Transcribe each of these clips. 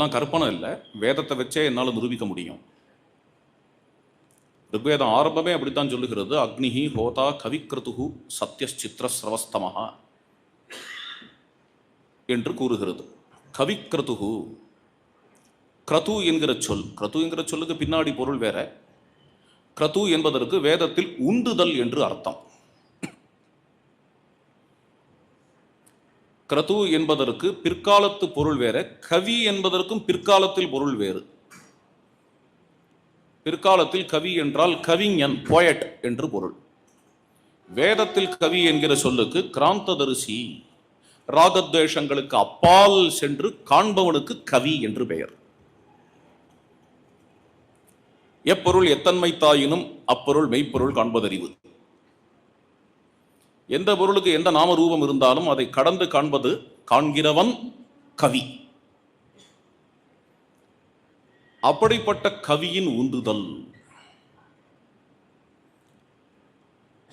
இதெல்லாம் கற்பனை இல்லை, வேதத்தை வச்சே என்னால் நிரூபிக்க முடியும். ரிக்வேதம் ஆரம்பமே அப்படித்தான் சொல்லுகிறது. அக்னிஹி ஹோதா கவிக்ரதுகு சத்யச்சித்திர ஸ்ரவஸ்தமஹா என்று கூறுகிறது. கவிக்ரதுகு, கிரது என்கிற சொல், கிரது என்கிற சொல்லுக்கு பின்னாடி பொருள் வேற. கிரது என்பதற்கு வேதத்தில் உந்துதல் என்று அர்த்தம். கிரது என்பதற்கு பிற்காலத்து பொருள் வேற, கவி என்பதற்கும் பிற்காலத்தில் பொருள் வேறு. பிற்காலத்தில் கவி என்றால் கவிஞன், போயட் என்று பொருள். வேதத்தில் கவி என்கிற சொல்லுக்கு கிராந்ததரிசி, ராகத்வேஷங்களுக்கு அப்பால் சென்று காண்பவனுக்கு கவி என்று பெயர். எப்பொருள் எத்தன்மை தாயினும் அப்பொருள் மெய்ப்பொருள் காண்பதறிவு. எந்த பொருளுக்கு எந்த நாம ரூபம் இருந்தாலும் அதை கடந்து காண்பது காண்கிறவன் கவி. அப்படிப்பட்ட கவியின் உந்துதல்,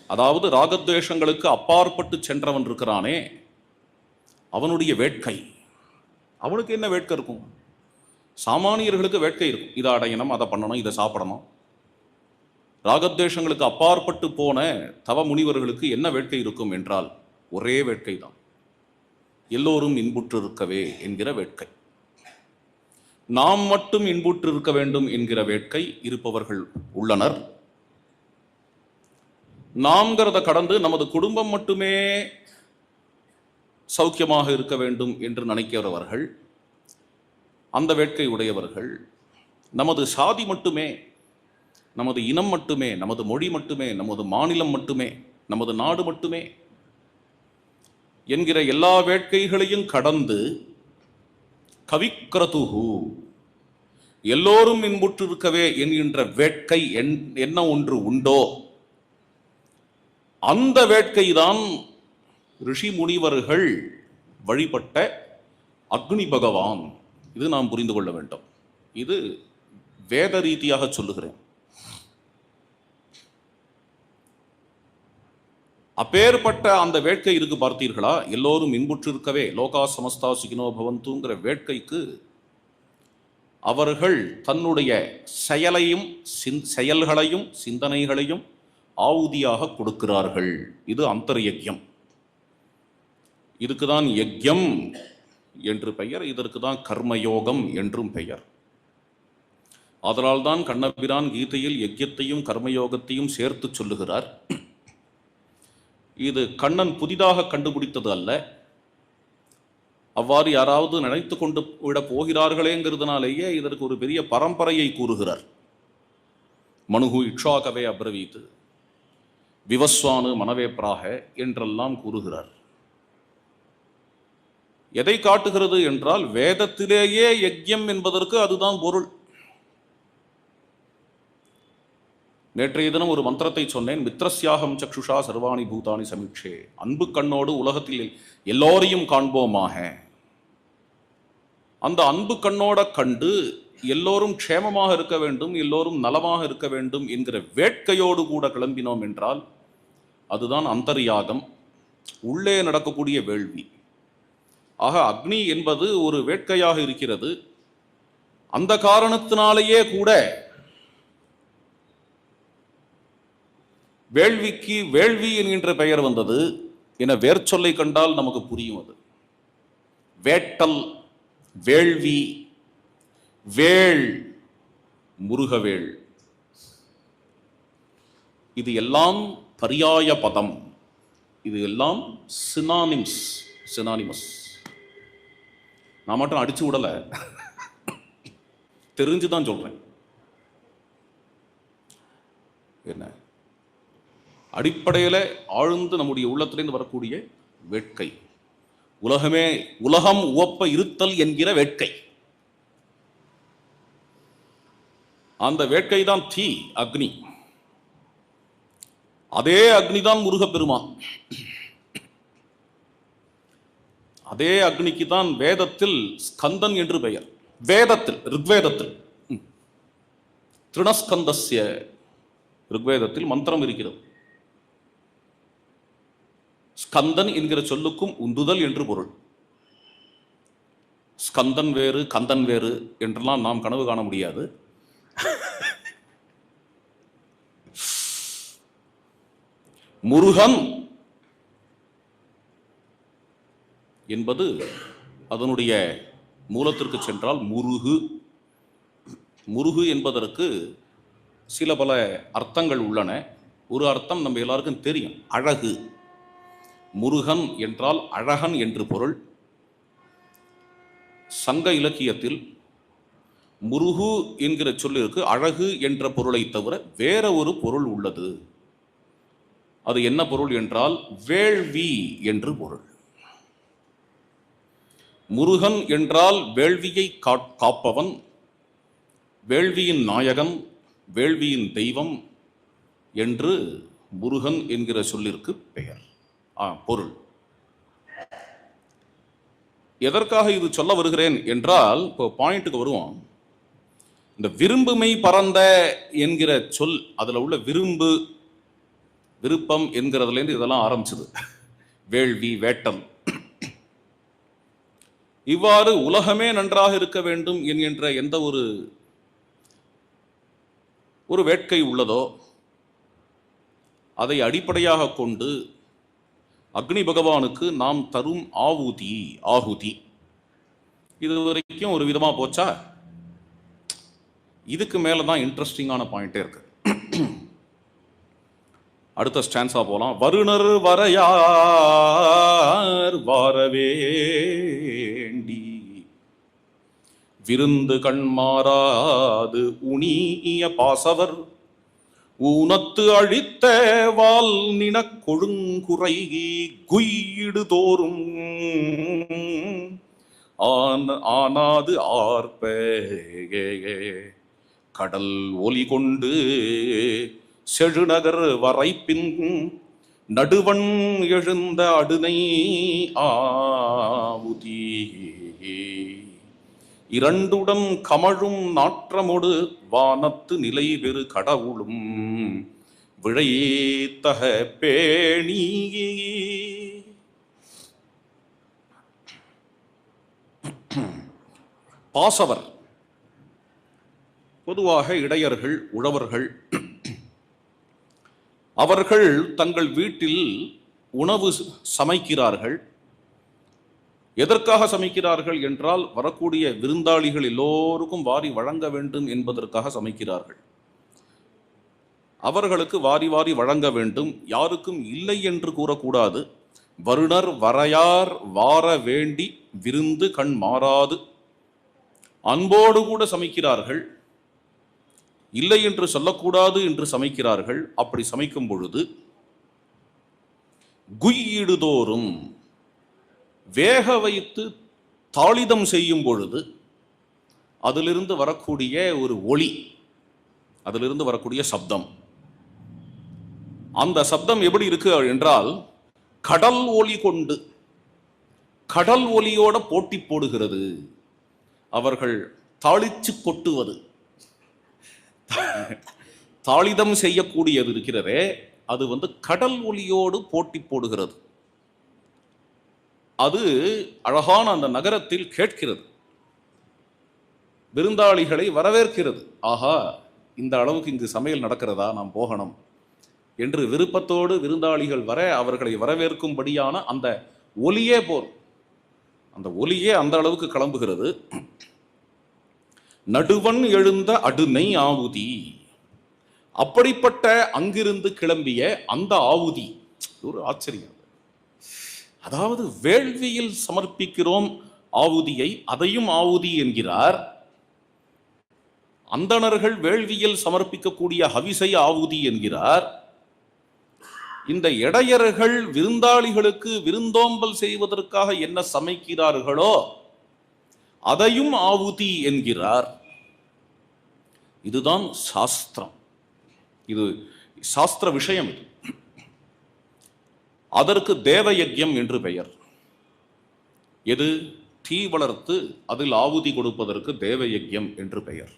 அதாவது ராகத்வேஷங்களுக்கு அப்பாற்பட்டு சென்றவன் இருக்கிறானே, அவனுடைய வேட்கை. அவனுக்கு என்ன வேட்கை இருக்கும்? சாமானியர்களுக்கு வேட்கை இருக்கும், இதை அடையணும், அதை பண்ணணும், இதை சாப்பிடணும். ராகத்வேஷங்களுக்கு அப்பாற்பட்டு போன தவ முனிவர்களுக்கு என்ன வேட்கை இருக்கும் என்றால் ஒரே வேட்கை தான், எல்லோரும் இன்புற்று இருக்கவே என்கிற வேட்கை. நாம் மட்டும் இன்புற்று இருக்க வேண்டும் என்கிற வேட்கை இருப்பவர்கள் உள்ளனர். நாம்ங்கிறத கடந்து நமது குடும்பம் மட்டுமே சௌக்கியமாக இருக்க வேண்டும் என்று நினைக்கிறவர்கள், அந்த வேட்கை உடையவர்கள். நமது சாதி மட்டுமே, நமது இனம் மட்டுமே, நமது மொழி மட்டுமே, நமது மாநிலம் மட்டுமே, நமது நாடு மட்டுமே என்கிற எல்லா வேட்கைகளையும் கடந்து கவிக்ரதுகு, எல்லோரும் இன்புற்றிருக்கவே என்கின்ற வேட்கை என்ன ஒன்று உண்டோ, அந்த வேட்கைதான் ரிஷி முனிவர்கள் வழிபட்ட அக்னி பகவான். இது நாம் புரிந்து கொள்ள வேண்டும். இது வேத ரீதியாக சொல்லுகிறேன். அப்பேற்பட்ட அந்த வேட்கை இருக்கு, பார்த்தீர்களா? எல்லோரும் இன்புற்றிருக்கவே, லோகா சமஸ்தா சுகினோ பவந்துங்கிற வேட்கைக்கு அவர்கள் தன்னுடைய செயல்களையும் சிந்தனைகளையும் ஆவுதியாக கொடுக்கிறார்கள். இது அந்தர்யஜ்யம். இதுக்குதான் யஜ்யம் என்று பெயர், இதற்கு தான் கர்மயோகம் என்றும் பெயர். அதனால்தான் கண்ணபிரான் கீதையில் யஜ்யத்தையும் கர்மயோகத்தையும் சேர்த்து சொல்லுகிறார். இது கண்ணன் புதிதாக கண்டுபிடித்தது அல்ல. அவ்வாறு யாராவது நினைத்து கொண்டு விட போகிறார்களேங்கிறதுனாலேயே இதற்கு ஒரு பெரிய பரம்பரையை கூறுகிறார். மனுகு இக்ஷாகவே அப்ரவீத்து, விவஸ்வானு மனவேப்ராக என்றெல்லாம் கூறுகிறார். எதை காட்டுகிறது என்றால், வேதத்திலேயே யஜ்யம் என்பதற்கு அதுதான் பொருள். நேற்றைய தினம் ஒரு மந்திரத்தை சொன்னேன். மித்ரஸ்யாகம் சக்ஷுஷா சர்வாணி பூதானி சமீட்சே. அன்பு கண்ணோடு உலகத்தில் எல்லோரையும் காண்போமாக. அந்த அன்பு கண்ணோட கண்டு எல்லோரும் க்ஷேமமாக இருக்க வேண்டும், எல்லோரும் நலமாக இருக்க வேண்டும் என்கிற வேட்கையோடு கூட கிளம்பினோம் என்றால் அதுதான் அந்தர்யாகம், உள்ளே நடக்கக்கூடிய வேள்வி. ஆக அக்னி என்பது ஒரு வேட்கையாக இருக்கிறது. அந்த காரணத்தினாலேயே கூட வேள்விக்கு வேள்வி என்கின்ற பெயர் வந்தது என வேர்ச்சொல்லை கண்டால் நமக்கு புரியும். அது வேட்டல், வேள்வி, வேள், முருகவேள், இது எல்லாம் பரியாய பதம். இது எல்லாம் சினானிமஸ். நான் மட்டும் அடிச்சு விடல, தெரிஞ்சுதான் சொல்றேன். என்ன அடிப்படையில் ஆழ்ந்து நம்முடைய உள்ளத்திலிருந்து வரக்கூடிய வேட்கை, உலகம் உவப்ப இருத்தல் என்கிற வேட்கை. அந்த வேட்கை தான் தீ, அக்னி. அதே அக்னிதான் முருகப்பெருமான். அதே அக்னிக்கு தான் வேதத்தில் ஸ்கந்தன் என்று பெயர். வேதத்தில், ரிக்வேதத்தில் திருணஸ்கந்தஸ்ய, ரிக்வேதத்தில் மந்திரம் இருக்கிறது. ஸ்கந்தன் என்கிற சொல்லுக்கும் உந்துதல் என்று பொருள். ஸ்கந்தன் வேறு கந்தன் வேறு என்றெல்லாம் நாம் கனவு காண முடியாது. முருகன் என்பது அதனுடைய மூலத்திற்கு சென்றால் முருகு. முருகு என்பதற்கு சில பல அர்த்தங்கள் உள்ளன. ஒரு அர்த்தம் நம்ம எல்லாருக்கும் தெரியும், அழகு. முருகன் என்றால் அழகன் என்று பொருள். சங்க இலக்கியத்தில் முருகு என்கிற சொல்லிற்கு அழகு என்ற பொருளை தவிர வேற ஒரு பொருள் உள்ளது. அது என்ன பொருள் என்றால் வேள்வி என்று பொருள். முருகன் என்றால் வேள்வியை காப்பவன், வேள்வியின் நாயகன், வேள்வியின் தெய்வம் என்று முருகன் என்கிற சொல்லிற்கு பெயர், பொருள். எதற்காக இது சொல்ல வருகிறேன் என்றால், இப்போ பாயிண்ட்டுக்கு வருவோம். இந்த விரும்புமை பரந்த என்கிற சொல், அதுல உள்ள விரும்பு, விருப்பம் என்கிறதுலேருந்து இதெல்லாம் ஆரம்பிச்சது. வேள்வி, வேட்டல். இவ்வாறு உலகமே நன்றாக இருக்க வேண்டும் என்கின்ற எந்த ஒரு வேட்கை உள்ளதோ அதை அடிப்படையாக கொண்டு அக்னி பகவானுக்கு நாம் தரும் ஆகுதி இது வரைக்கும் ஒரு விதமா போச்சா? இதுக்கு மேலதான் இன்ட்ரெஸ்டிங்கான பாயிண்டே இருக்கு. அடுத்த ஸ்டான்ஸா போலாம். வருணர் வரையார் வாரவேண்டி விருந்து கண்மாறாது உணிய பாசவர் ஊனத்து அழித்த வால் நின கொழுங்குறை குய்யிடு தோறும் ஆனாது ஆர்ப்ப கடல் ஒலி கொண்டு செழுநகர் வரைப்பின் நடுவன் எழுந்த அடுனை ஆவுதி இரண்டுடன் கமழும் நாற்றமொடு வானத்து நிலை பெரு கடவுளும் விழைத்தக பேணி. பாசவர் பொதுவாக இடையர்கள், உழவர்கள். அவர்கள் தங்கள் வீட்டில் உணவு சமைக்கிறார்கள். எதற்காக சமைக்கிறார்கள் என்றால், வரக்கூடிய விருந்தாளிகள் எல்லோருக்கும் வாரி வழங்க வேண்டும் என்பதற்காக சமைக்கிறார்கள். அவர்களுக்கு வாரி வாரி வழங்க வேண்டும், யாருக்கும் இல்லை என்று கூறக்கூடாது. வருணர் வரையார் வார வேண்டி விருந்து கண் மாறாது அன்போடு கூட சமைக்கிறார்கள். இல்லை என்று சொல்லக்கூடாது என்று சமைக்கிறார்கள். அப்படி சமைக்கும் பொழுது குய்யிடுதோறும் வேக வைத்து தாளிதம் செய்யும் பொழுது அதிலிருந்து வரக்கூடிய ஒரு ஒளி, அதிலிருந்து வரக்கூடிய சப்தம், அந்த சப்தம் எப்படி இருக்கு என்றால் கடல் ஒலி கொண்டு, கடல் ஒலியோட போட்டி போடுகிறது. அவர்கள் தாளிச்சு கொட்டுவது, தாளிதம் செய்யக்கூடியது இருக்கிறதே, அது கடல் ஒலியோடு போட்டி போடுகிறது. அது அழகான அந்த நகரத்தில் கேட்கிறது, விருந்தாளிகளை வரவேற்கிறது. ஆஹா, இந்த அளவுக்கு இங்கு சமையல் நடக்கிறதா, நாம் போகணும் என்று விருப்பத்தோடு விருந்தாளிகள் வர அவர்களை வரவேற்கும்படியான அந்த ஒலியே போரும். அந்த ஒலியே அந்த அளவுக்கு கிளம்புகிறது. நடுவன் எழுந்த அடுனை ஆவுதி, அப்படிப்பட்ட அங்கிருந்து கிளம்பிய அந்த ஆவுதி ஒரு ஆச்சரியம். அதாவது வேள்வியில் சமர்ப்பிக்கிறோம் ஆவுதியை, அதையும் ஆவுதி என்கிறார். அந்தணர்கள் வேள்வியில் சமர்ப்பிக்கக்கூடிய ஹவிசை ஆவுதி என்கிறார். இந்த இடையர்கள் விருந்தாளிகளுக்கு விருந்தோம்பல் செய்வதற்காக என்ன சமைக்கிறார்களோ அதையும் ஆவுதி என்கிறார். இதுதான் சாஸ்திரம், இது சாஸ்திர விஷயம். இது அதற்கு தேவ யஜ்யம் என்று பெயர். எது? தீ வளர்த்து அதில் ஆவுதி கொடுப்பதற்கு தேவ யஜ்யம் என்று பெயர்.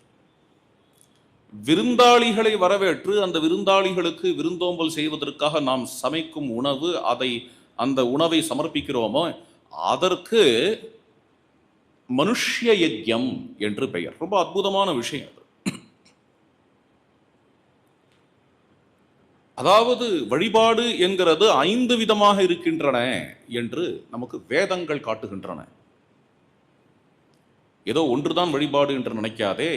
விருந்தாளிகளை வரவேற்று அந்த விருந்தாளிகளுக்கு விருந்தோம்பல் செய்வதற்காக நாம் சமைக்கும் உணவு, அந்த உணவை சமர்ப்பிக்கிறோமோ அதற்கு மனுஷ்ய யஜ்யம் என்று பெயர். ரொம்ப அற்புதமான விஷயம் அது. அதாவது வழிபாடு என்கிறது 5 விதமாக இருக்கின்றன என்று நமக்கு வேதங்கள் காட்டுகின்றன. ஏதோ ஒன்றுதான் வழிபாடு என்று நினைக்காதே.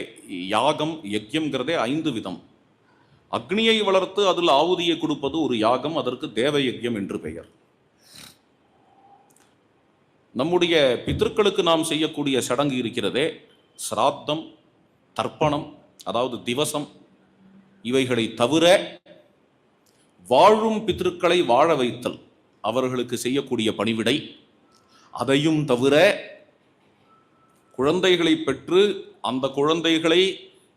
யாகம் யஜ்யம்ங்கிறதே 5 விதம். அக்னியை வளர்த்து அதில் ஆவுதியை கொடுப்பது ஒரு யாகம், அதற்கு தேவ யஜ்யம் என்று பெயர். நம்முடைய பிதர்களுக்கு நாம் செய்யக்கூடிய சடங்கு இருக்கிறதே, சிராத்தம், தர்ப்பணம், அதாவது திவசம், இவைகளை தவிர வாழும் பிதர்களை வாழ வைத்தல், அவர்களுக்கு செய்யக்கூடிய பணிவிடை, அதையும் தவிர குழந்தைகளை பெற்று அந்த குழந்தைகளை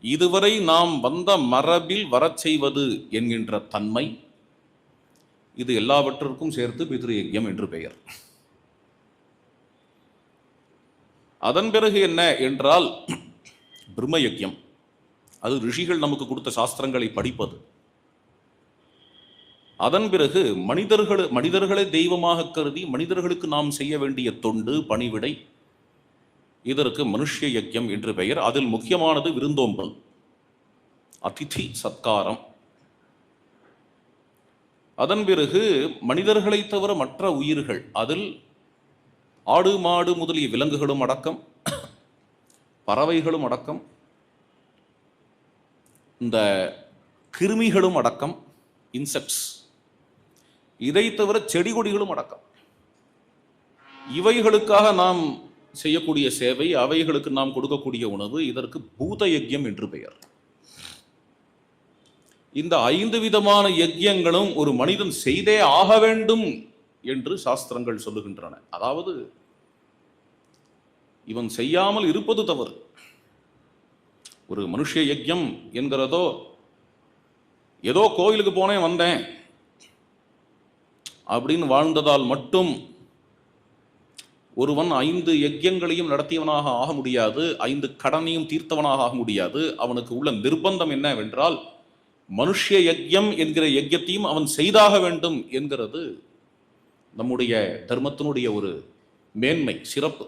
இதுவரை நாம் வந்த மரபில் வரச் செய்வது என்கின்ற தன்மை, இது எல்லாவற்றிற்கும் சேர்த்து பித்ரு யஜ்யம் என்று பெயர். அதன் பிறகு என்ன என்றால் பிரம்ம யஜ்யம். அது ரிஷிகள் நமக்கு கொடுத்த சாஸ்திரங்களை படிப்பது. அதன் பிறகு மனிதர்களை தெய்வமாக கருதி மனிதர்களுக்கு நாம் செய்ய வேண்டிய தொண்டு பணிவிடை, இதற்கு மனுஷ்ய யஜ்யம் என்று பெயர். அதில் முக்கியமானது விருந்தோம்பல், அதிதி சத்காரம். அதன் பிறகு மனிதர்களை தவிர மற்ற உயிர்கள், அதில் ஆடு மாடு முதலிய விலங்குகளும் அடக்கம், பறவைகளும் அடக்கம், இந்த கிருமிகளும் அடக்கம், இன்செக்ட்ஸ், இதை தவிர செடி கொடிகளும் அடக்கம். இவைகளுக்காக நாம் செய்யக்கூடிய சேவை, அவைகளுக்கு நாம் கொடுக்கக்கூடிய உணவு, இதற்கு பூத யஜ்யம் என்று பெயர். இந்த 5 விதமான யஜ்யங்களும் ஒரு மனிதன் செய்தே ஆக வேண்டும் என்று சாஸ்திரங்கள் சொல்லுகின்றன. அதாவது இவன் செய்யாமல் இருப்பது தவறு. ஒரு மனுஷ யஜ்யம் என்கிறதோ ஏதோ கோயிலுக்கு போனேன் வந்தேன் அப்படின்னு வாழ்ந்ததால் மட்டும் ஒருவன் 5 யஜ்யங்களையும் நடத்தியவனாக ஆக முடியாது, 5 கடனையும் தீர்த்தவனாக ஆக முடியாது. அவனுக்கு உள்ள நிர்பந்தம் என்னவென்றால் மனுஷ யஜ்யம் என்கிற யஜ்யத்தையும் அவன் செய்தாக வேண்டும் என்கிறது நம்முடைய தர்மத்தினுடைய ஒரு மேன்மை, சிறப்பு.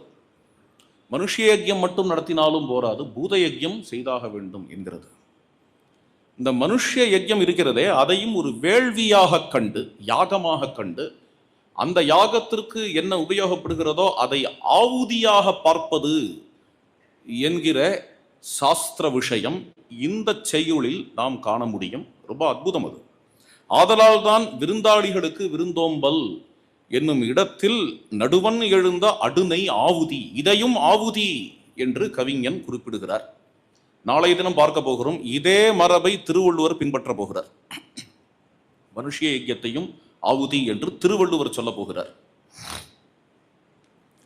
மனுஷ யஜ்யம் மட்டும் நடத்தினாலும் போராது, பூத யஜ்யம் செய்தாக வேண்டும் என்கிறது. இந்த மனுஷ யஜ்யம் இருக்கிறதே, அதையும் ஒரு வேள்வியாக கண்டு, யாகமாக கண்டு, அந்த யாகத்திற்கு என்ன உபயோகப்படுகிறதோ அதை ஆவுதியாக பார்ப்பது என்கிற சாஸ்திர விஷயம் இந்த செய்யுளில் நாம் காண முடியும். ரொம்ப அற்புதம் அது. ஆதலால் தான் விருந்தாளிகளுக்கு விருந்தோம்பல் என்னும் இடத்தில் நடுவன் எழுந்த அடுனை ஆவுதி, இதையும் ஆவுதி என்று கவிஞன் குறிப்பிடுகிறார். நாளைய தினம் பார்க்க போகிறோம். இதே மரபை திருவள்ளுவர் பின்பற்ற போகிறார். மனுஷ யஜ்யத்தையும் ஆவுதி என்று திருவள்ளுவர் சொல்ல போகிறார்.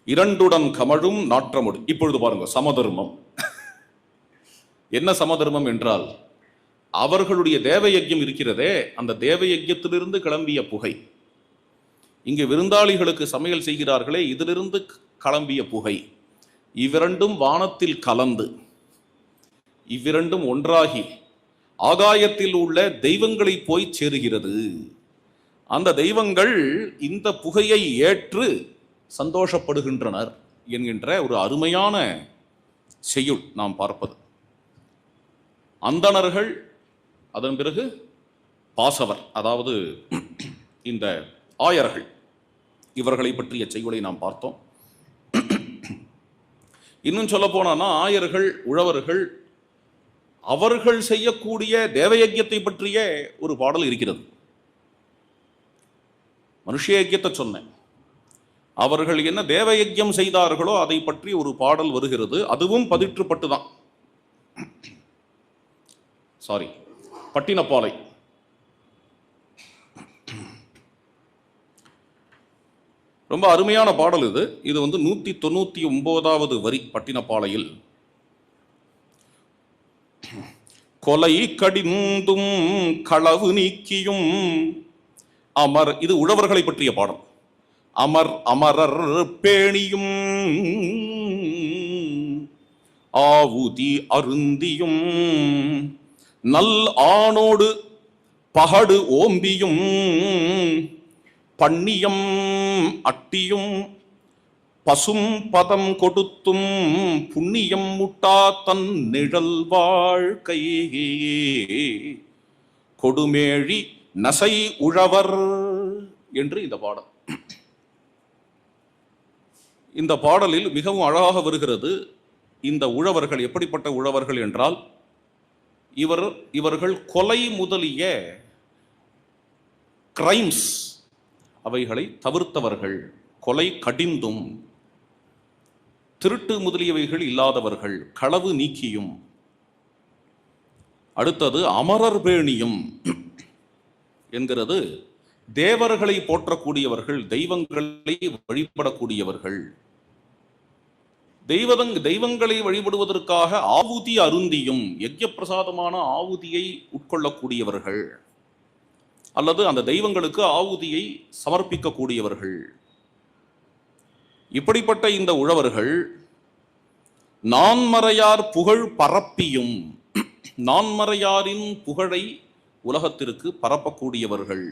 இரண்டுடன் கமழும் நாற்றமுடு. இப்பொழுது பாருங்க, சமதர்மம். என்ன சமதர்மம் என்றால், அவர்களுடைய தேவ யஜ்யம் இருக்கிறதே, அந்த தேவ யஜ்யத்திலிருந்து கிளம்பிய புகை, இங்கு விருந்தாளிகளுக்கு சமையல் செய்கிறார்களே, இதிலிருந்து கிளம்பிய புகை, இவ்விரண்டும் வானத்தில் கலந்து, இவ்விரண்டும் ஒன்றாகி ஆகாயத்தில் உள்ள தெய்வங்களை போய் சேருகிறது. அந்த தெய்வங்கள் இந்த புகையை ஏற்று சந்தோஷப்படுகின்றனர் என்கின்ற ஒரு அருமையான செய்யுள் நாம் பார்ப்பது. அந்தணர்கள், அதன் பிறகு பாசவர், அதாவது இந்த ஆயர்கள், இவர்களை பற்றிய செய்யுளை நாம் பார்த்தோம். இன்னும் சொல்ல போனா ஆயர்கள், உழவர்கள், அவர்கள் செய்யக்கூடிய தேவயஜ்யத்தை பற்றிய ஒரு பாடல் இருக்கிறது. மனுஷ யஜ்யத்தை சொன்னேன், அவர்கள் என்ன தேவயஜ்யம் செய்தார்களோ அதை பற்றி ஒரு பாடல் வருகிறது. அதுவும் பதிற்றுப்பட்டு தான், சாரி, பட்டினப்பாலை. ரொம்ப அருமையான பாடல் இது. இது 199வது வரி பட்டினப்பாலையில். கொலை கடிந்தும் களவு நீக்கியும் அமர், இது உழவர்களை பற்றிய பாடல். அமர் அமரர் பேணியும் ஆவுதி அருந்தியும் நல் ஆணோடு பகடு ஓம்பியும் பண்ணியம் அட்டியும் பசும் பதம் கொடுத்தும் புண்ணியம் முட்டா தன் நிழல் வாழ்க்கை கொடுமேழி நசை உழவர் என்று இந்த பாடல். இந்த பாடலில் மிகவும் அழகாக வருகிறது. இந்த உழவர்கள் எப்படிப்பட்ட உழவர்கள் என்றால், இவர்கள் கொலை முதலிய கிரைம்ஸ் அவைகளை தவிர்த்தவர்கள், கொலை கடிந்தும், திருட்டு முதலியவைகள் இல்லாதவர்கள், களவு நீக்கியும். அடுத்தது அமரர் பேணியும் என்கிறது, தேவர்களை போற்றக்கூடியவர்கள், தெய்வங்களை வழிபடக்கூடியவர்கள், தெய்வங்களை வழிபடுவதற்காக ஆவுதி அருந்தியும், யஜ்ய பிரசாதமான ஆவுதியை உட்கொள்ளக்கூடியவர்கள், அல்லது அந்த தெய்வங்களுக்கு ஆவுதியை சமர்ப்பிக்கக்கூடியவர்கள். இப்படிப்பட்ட இந்த உழவர்கள் நான்மறையார் புகழ் பரப்பியும், நான்மறையாரின் புகழை உலகத்திற்கு பரப்பக்கூடியவர்கள்.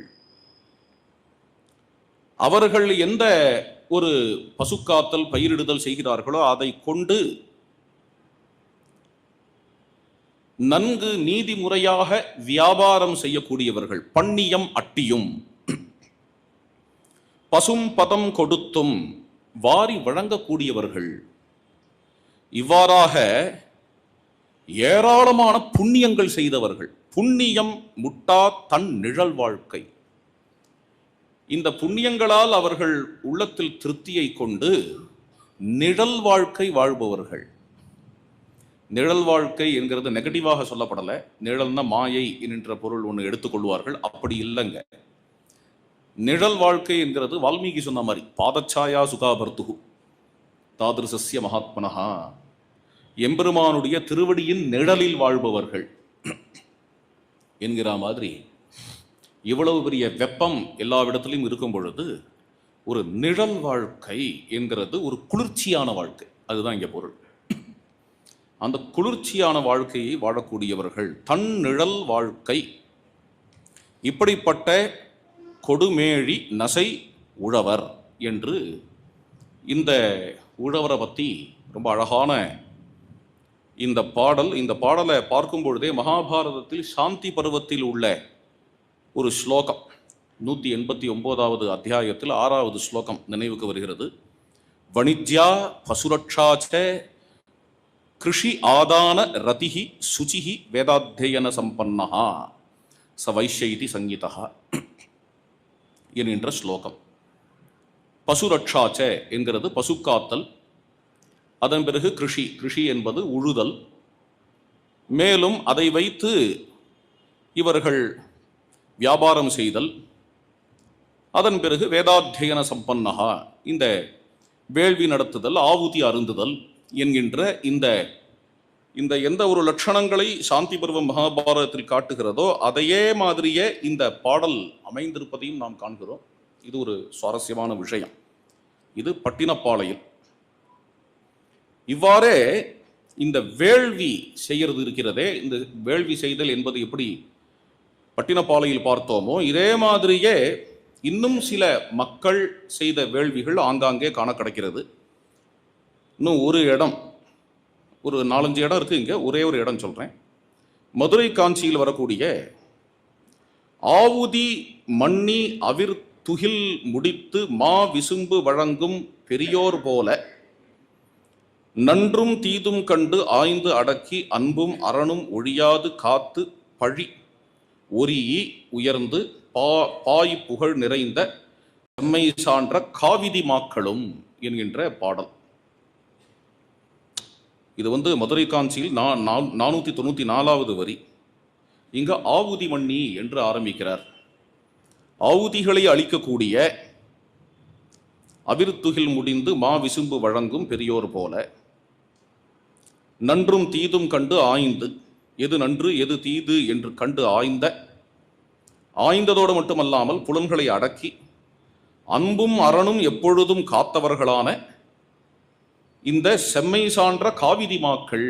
அவர்கள் எந்த ஒரு பசுக்காத்தல் பயிரிடுதல் செய்கிறார்களோ அதை கொண்டு நன்கு நீதிமுறையாக வியாபாரம் செய்யக்கூடியவர்கள். பண்ணியம் அட்டியும் பசும் பதம் கொடுத்தும் வாரி வழங்கக்கூடியவர்கள். இவ்வாறாக ஏராளமான புண்ணியங்கள் செய்தவர்கள். புண்ணியம் முட்டா தன் நிழல் வாழ்க்கை. இந்த புண்ணியங்களால் அவர்கள் உள்ளத்தில் திருப்தியை கொண்டு நிழல் வாழ்க்கை வாழ்பவர்கள். நிழல் வாழ்க்கை என்கிறது நெகட்டிவாக சொல்லப்படலை. நிழல்னா மாயை என்கின்ற பொருள் ஒன்று எடுத்துக்கொள்வார்கள். அப்படி இல்லைங்க. நிழல் வாழ்க்கை என்கிறது வால்மீகி சொன்ன மாதிரி பாதச்சாயா சுகாபர்த்துகு தாதிருசஸ்ய மகாத்மனஹா, எம்பெருமானுடைய திருவடியின் நிழலில் வாழ்பவர்கள் என்கிற மாதிரி இவ்வளவு பெரிய வெப்பம் எல்லாவிடத்திலும் இருக்கும் பொழுது ஒரு நிழல் வாழ்க்கை என்கிறது ஒரு குளிர்ச்சியான வாழ்க்கை. அதுதான் இங்கே பொருள். அந்த குளிர்ச்சியான வாழ்க்கையை வாழக்கூடியவர்கள் தன் நிழல் வாழ்க்கை. இப்படிப்பட்ட கொடுமேழி நசை உழவர் என்று இந்த உழவரை பற்றி ரொம்ப அழகான இந்த பாடலை பார்க்கும் பொழுதே மகாபாரதத்தில் சாந்தி பருவத்தில் உள்ள ஒரு ஸ்லோகம் 189வது அத்தியாயத்தில் 6வது ஸ்லோகம் நினைவுக்கு வருகிறது. வணிஜ்யா பசுரட்சாச்ச கிருஷி ஆதான ரதிஹி சுச்சிஹி வேதாத்தியன சம்பன்னஹா ச வைஷ்யைதி சங்கீதா என்கின்ற ஸ்லோகம். பசுரட்சாச்ச என்கிறது பசுக்காத்தல். அதன் பிறகு கிருஷி என்பது உழுதல். மேலும் அதை வைத்து இவர்கள் வியாபாரம் செய்தல். அதன் பிறகு வேதாத்தியன சம்பன்னஹா, இந்த வேள்வி நடத்துதல், ஆவுதி அருந்துதல் என்கின்ற இந்த எந்த ஒரு லட்சணங்களை சாந்தி பருவம் மகாபாரதத்தில் காட்டுகிறதோ அதையே மாதிரியே இந்த பாடல் அமைந்திருப்பதையும் நாம் காண்கிறோம். இது ஒரு சுவாரஸ்யமான விஷயம். இது பட்டினப்பாளையில். இவ்வாறே இந்த வேள்வி செய்கிறது இருக்கிறதே, இந்த வேள்வி செய்தல் என்பது எப்படி பட்டினப்பாளையில் பார்த்தோமோ இதே மாதிரியே இன்னும் சில மக்கள் செய்த வேள்விகள் ஆங்காங்கே காண கிடைக்கிறது. இன்னும் ஒரு இடம், ஒரு 4-5 இடம் இருக்கு. இங்கே ஒரே ஒரு இடம் சொல்கிறேன். மதுரை காஞ்சியில் வரக்கூடிய ஆவுதி மண்ணி அவிர் துகில் முடித்து மா விசும்பு வழங்கும் பெரியோர் போல நன்றும் தீதும் கண்டு ஆய்ந்து அடக்கி அன்பும் அரணும் ஒழியாது காத்து பழி ஒரியி உயர்ந்து பாய் புகழ் நிறைந்த செம்மை சான்ற காவிதி மாக்களும் என்கின்ற பாடல். இது மதுரை காஞ்சியில் 494வது வரி. இங்க ஆவுதி மண்ணி என்று ஆரம்பிக்கிறார். ஆவுதிகளை அளிக்கக்கூடிய அவிர்த்துகில் முடிந்து மா விசும்பு வழங்கும் பெரியோர் போல நன்றும் தீதும் கண்டு ஆய்ந்து, எது நன்று எது தீது என்று கண்டு ஆய்ந்ததோடு மட்டுமல்லாமல் புலன்களை அடக்கி அன்பும் அரணும் எப்பொழுதும் காத்தவர்களான இந்த செம்மை சான்ற காவிதி மாக்கள்,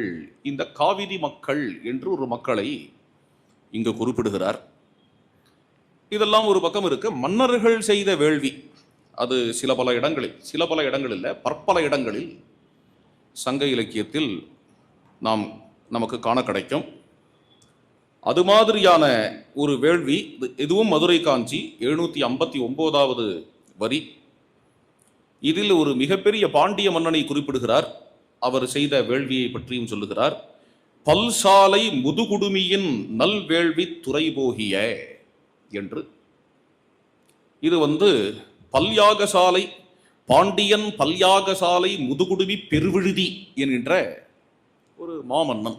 இந்த காவிதி மக்கள் என்று ஒரு மக்களை இங்கு குறிப்பிடுகிறார். இதெல்லாம் ஒரு பக்கம் இருக்க, மன்னர்கள் செய்த வேள்வி, அது சில பல இடங்களில் பற்பல இடங்களில் சங்க இலக்கியத்தில் நமக்கு காண கிடைக்கும். அது மாதிரியான ஒரு வேள்வி இதுவும் மதுரை காஞ்சி 759வது வரி. இதில் ஒரு மிகப்பெரிய பாண்டிய மன்னனை குறிப்பிடுகிறார். அவர் செய்த வேள்வியை பற்றியும் சொல்லுகிறார். பல்சாலை முதுகுடுமியின் நல் வேள்வி துறை போகிய என்று. இது பல்யாகசாலை, பாண்டியன் பல்யாகசாலை முதுகுடுமி பெருவிழுதி என்கின்ற ஒரு மாமன்னன்.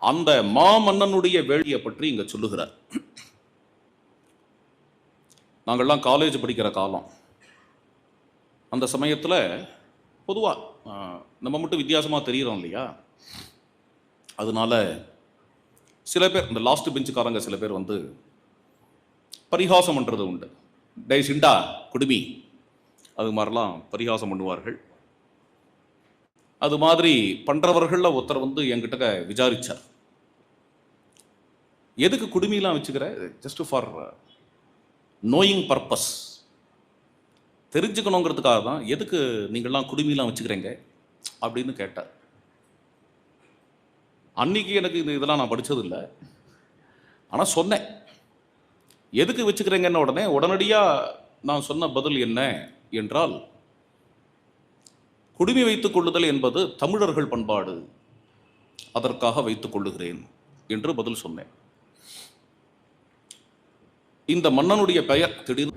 அந்த மாமன்னனுடைய வேள்வியை பற்றி இங்க சொல்லுகிறார். நாங்கள்லாம் காலேஜ் படிக்கிற காலம். அந்த சமயத்தில் பொதுவாக நம்ம மட்டும் வித்தியாசமாக தெரிகிறோம் இல்லையா? அதனால சில பேர், இந்த லாஸ்ட் பெஞ்சுக்காரங்க சில பேர் பரிகாசம் பண்ணுறது உண்டு. டை சிண்டா குடுமி, அது மாதிரிலாம் பரிகாசம் பண்ணுவார்கள். அது மாதிரி பண்ணுறவர்களில் ஒருத்தர் என்கிட்ட விசாரிச்சார், எதுக்கு குடுமிலாம் வச்சுக்கிற? ஜஸ்ட் ஃபார் நோயிங் பர்பஸ், தெரிஞ்சுக்கணுங்கிறதுக்காக தான். எதுக்கு நீங்கள்லாம் குடுமிலாம் வச்சுக்கிறீங்க அப்படின்னு கேட்டார். அன்னைக்கு எனக்கு இதெல்லாம் நான் படித்ததில்லை. ஆனால் சொன்னேன், எதுக்கு வச்சுக்கிறீங்கன்னு. உடனடியாக நான் சொன்ன பதில் என்ன என்றால், குடுமி வைத்துக் கொள்ளுதல் என்பது தமிழர்கள் பண்பாடு, அதற்காக வைத்துக் கொள்ளுகிறேன் என்று பதில் சொன்னேன். இந்த மன்னனுடைய பெயர் திடீர்